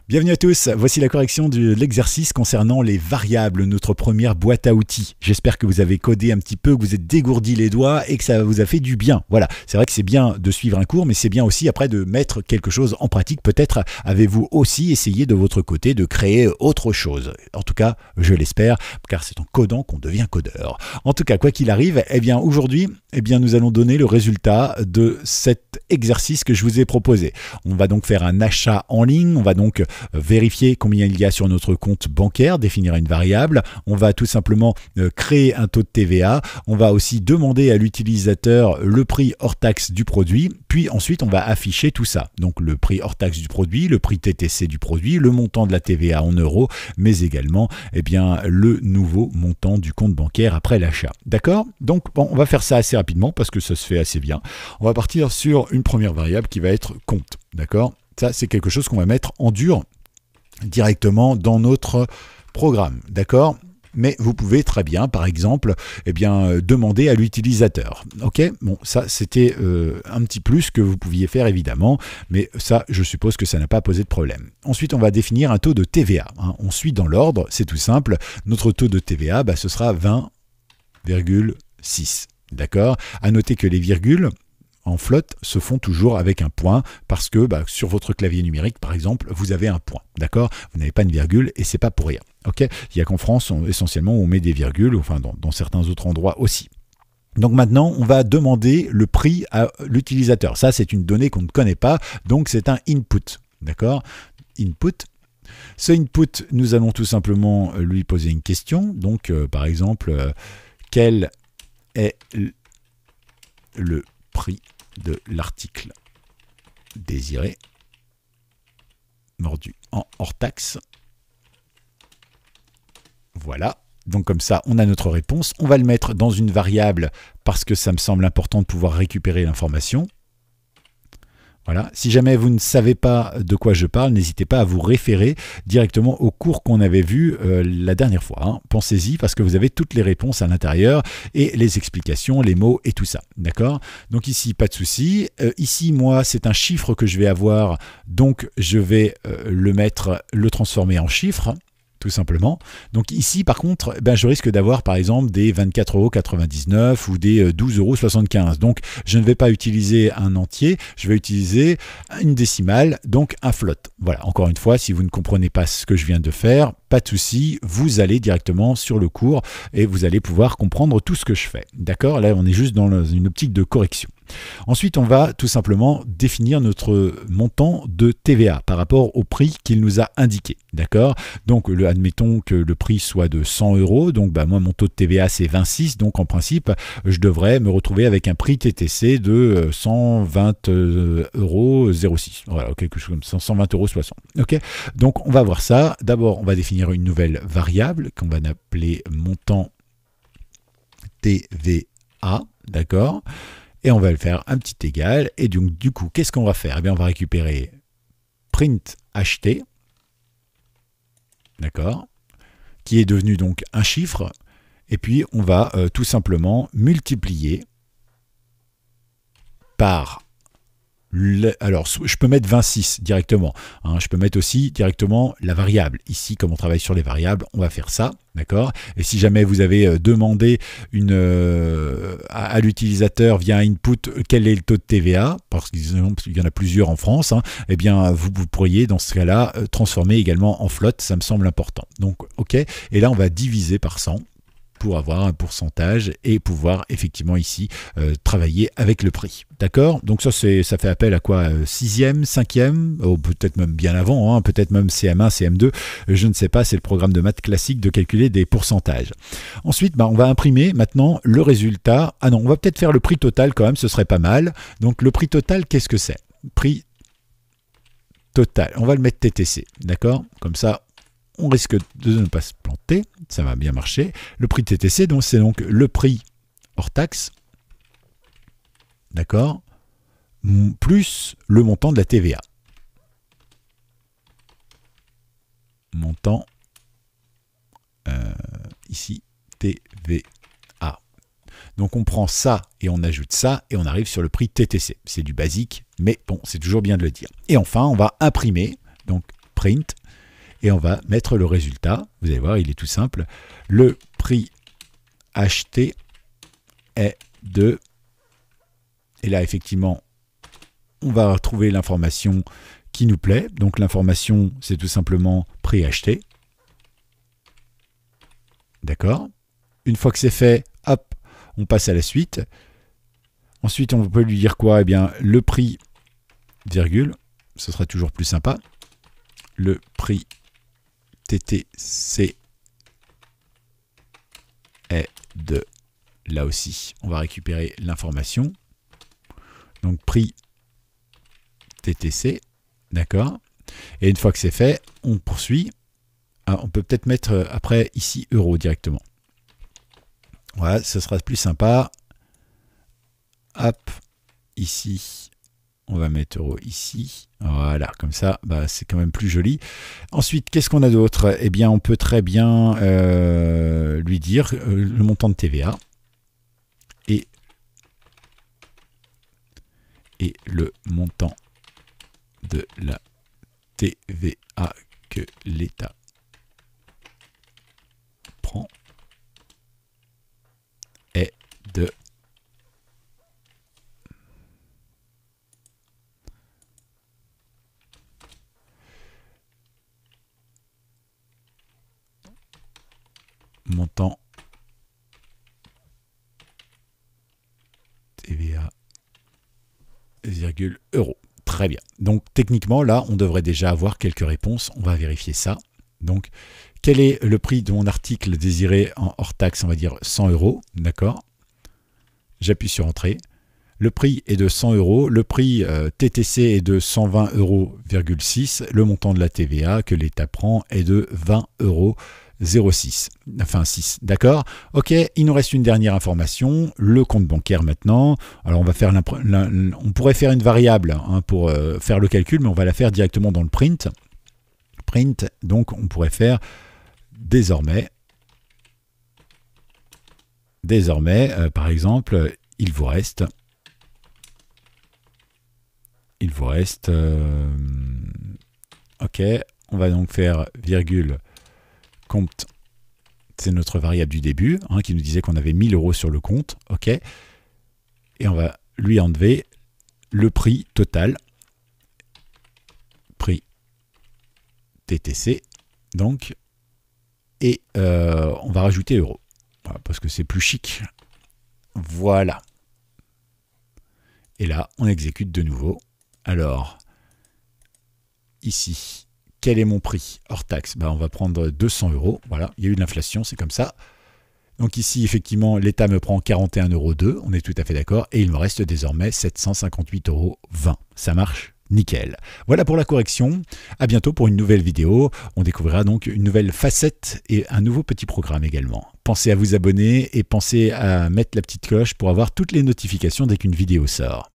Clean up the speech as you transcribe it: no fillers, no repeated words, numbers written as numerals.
Bienvenue à tous, voici la correction de l'exercice concernant les variables, notre première boîte à outils. J'espère que vous avez codé un petit peu, que vous êtes dégourdi les doigts et que ça vous a fait du bien. Voilà, c'est vrai que c'est bien de suivre un cours, mais c'est bien aussi après de mettre quelque chose en pratique. Peut-être avez-vous aussi essayé de votre côté de créer autre chose. En tout cas, je l'espère, car c'est en codant qu'on devient codeur. En tout cas, quoi qu'il arrive, aujourd'hui, nous allons donner le résultat de cet exercice que je vous ai proposé. On va donc faire un achat en ligne, on va donc vérifier combien il y a sur notre compte bancaire, définir une variable, on va tout simplement créer un taux de TVA, on va aussi demander à l'utilisateur le prix hors taxe du produit, puis ensuite on va afficher tout ça. Donc le prix hors taxe du produit, le prix TTC du produit, le montant de la TVA en euros, mais également le nouveau montant du compte bancaire après l'achat. D'accord? Donc bon, on va faire ça assez rapidement parce que ça se fait assez bien. On va partir sur une première variable qui va être compte. D'accord? Ça, c'est quelque chose qu'on va mettre en dur directement dans notre programme. D'accord? Mais vous pouvez très bien, par exemple, demander à l'utilisateur. Ok? Bon, ça, c'était un petit plus que vous pouviez faire, évidemment, mais ça, je suppose que ça n'a pas posé de problème. Ensuite, on va définir un taux de TVA. On suit dans l'ordre, c'est tout simple. Notre taux de TVA, ce sera 20,6. D'accord? À noter que les virgules en flotte se font toujours avec un point parce que sur votre clavier numérique, par exemple, vous avez un point. D'accord? Vous n'avez pas une virgule et c'est pas pour rien. Ok? Il n'y a qu'en France, essentiellement, on met des virgules, enfin dans certains autres endroits aussi. Donc maintenant, on va demander le prix à l'utilisateur. Ça, c'est une donnée qu'on ne connaît pas, donc c'est un input. D'accord? Input. Ce input, nous allons tout simplement lui poser une question. Donc, par exemple, quel est le prix de l'article désiré, mordu en hors taxe. Voilà, donc comme ça on a notre réponse. On va le mettre dans une variable parce que ça me semble important de pouvoir récupérer l'information. Voilà. Si jamais vous ne savez pas de quoi je parle, n'hésitez pas à vous référer directement au cours qu'on avait vu la dernière fois. Pensez-y parce que vous avez toutes les réponses à l'intérieur et les explications, les mots et tout ça. D'accord? Donc ici, pas de souci. Ici, moi, c'est un chiffre que je vais avoir, donc je vais le transformer en chiffre. Tout simplement. Donc ici, par contre, je risque d'avoir, par exemple, des 24,99 € ou des 12,75 €. Donc, je ne vais pas utiliser un entier, je vais utiliser une décimale, donc un float. Voilà, encore une fois, si vous ne comprenez pas ce que je viens de faire, pas de souci, vous allez directement sur le cours et vous allez pouvoir comprendre tout ce que je fais. D'accord? Là, on est juste dans une optique de correction. Ensuite, on va tout simplement définir notre montant de TVA par rapport au prix qu'il nous a indiqué. D'accord? Donc, admettons que le prix soit de 100 €. Donc, moi, mon taux de TVA, c'est 26. Donc, en principe, je devrais me retrouver avec un prix TTC de 120,06 €. Voilà, quelque chose comme ça, 120,60 €. Ok? Donc, on va voir ça. D'abord, on va définir une nouvelle variable qu'on va appeler montant TVA. D'accord? Et on va le faire un petit égal. Et donc, du coup, qu'est-ce qu'on va faire? On va récupérer print acheté, d'accord, qui est devenu donc un chiffre. Et puis, on va tout simplement multiplier par... Alors, je peux mettre 26 directement. Je peux mettre aussi directement la variable. Ici, comme on travaille sur les variables, on va faire ça. D'accord? Et si jamais vous avez demandé à l'utilisateur via input quel est le taux de TVA, parce qu'il y en a plusieurs en France, vous pourriez dans ce cas-là transformer également en flotte. Ça me semble important. Donc, OK. Et là, on va diviser par 100. Pour avoir un pourcentage et pouvoir effectivement ici travailler avec le prix. D'accord? Donc ça fait appel à quoi? 6e, 5e, peut-être même bien avant, peut-être même CM1, CM2, je ne sais pas, c'est le programme de maths classique de calculer des pourcentages. Ensuite, on va imprimer maintenant le résultat. Ah non, on va peut-être faire le prix total quand même, ce serait pas mal. Donc le prix total, qu'est-ce que c'est? Prix total, on va le mettre TTC, d'accord? Comme ça, on risque de ne pas se planter, ça va bien marcher. Le prix TTC, c'est donc le prix hors taxe, d'accord, plus le montant de la TVA. Montant, ici, TVA. Donc on prend ça et on ajoute ça et on arrive sur le prix TTC. C'est du basique, mais bon, c'est toujours bien de le dire. Et enfin, on va imprimer, donc print, et on va mettre le résultat. Vous allez voir, il est tout simple. Le prix acheté est de... Et là, effectivement, on va retrouver l'information qui nous plaît. Donc l'information, c'est tout simplement prix acheté. D'accord? Une fois que c'est fait, hop, on passe à la suite. Ensuite, on peut lui dire quoi? Eh bien, le prix, virgule, ce sera toujours plus sympa. Le prix TTC est de... Là aussi, on va récupérer l'information. Donc, prix TTC, d'accord? Et une fois que c'est fait, on poursuit. Ah, on peut peut-être mettre après ici euro directement. Voilà, ce sera plus sympa. Hop, ici, on va mettre euro ici. Voilà, comme ça, bah, c'est quand même plus joli. Ensuite, qu'est-ce qu'on a d'autre? Eh bien, on peut très bien lui dire le montant de TVA et le montant de la TVA que l'État prend est de montant TVA, virgule euro. Très bien. Donc techniquement, là, on devrait déjà avoir quelques réponses. On va vérifier ça. Donc, quel est le prix de mon article désiré en hors taxe? On va dire 100 euros. D'accord. J'appuie sur Entrée. Le prix est de 100 euros. Le prix TTC est de 120,6 euros. Le montant de la TVA que l'État prend est de 20,06 euros. Enfin 6, d'accord. Ok, il nous reste une dernière information, le compte bancaire maintenant. Alors on va faire on pourrait faire une variable pour faire le calcul, mais on va la faire directement dans le print. Print, donc on pourrait faire désormais, par exemple, il vous reste ok, on va donc faire virgule compte, c'est notre variable du début, qui nous disait qu'on avait 1000 euros sur le compte, ok, et on va lui enlever le prix total, prix TTC, donc, et on va rajouter euro, voilà, parce que c'est plus chic, voilà, et là, on exécute de nouveau, alors, ici, quel est mon prix hors taxe? On va prendre 200 euros. Voilà, il y a eu de l'inflation, c'est comme ça. Donc ici, effectivement, l'État me prend 41,02 €. On est tout à fait d'accord. Et il me reste désormais 758,20 €. Ça marche? Nickel. Voilà pour la correction. À bientôt pour une nouvelle vidéo. On découvrira donc une nouvelle facette et un nouveau petit programme également. Pensez à vous abonner et pensez à mettre la petite cloche pour avoir toutes les notifications dès qu'une vidéo sort.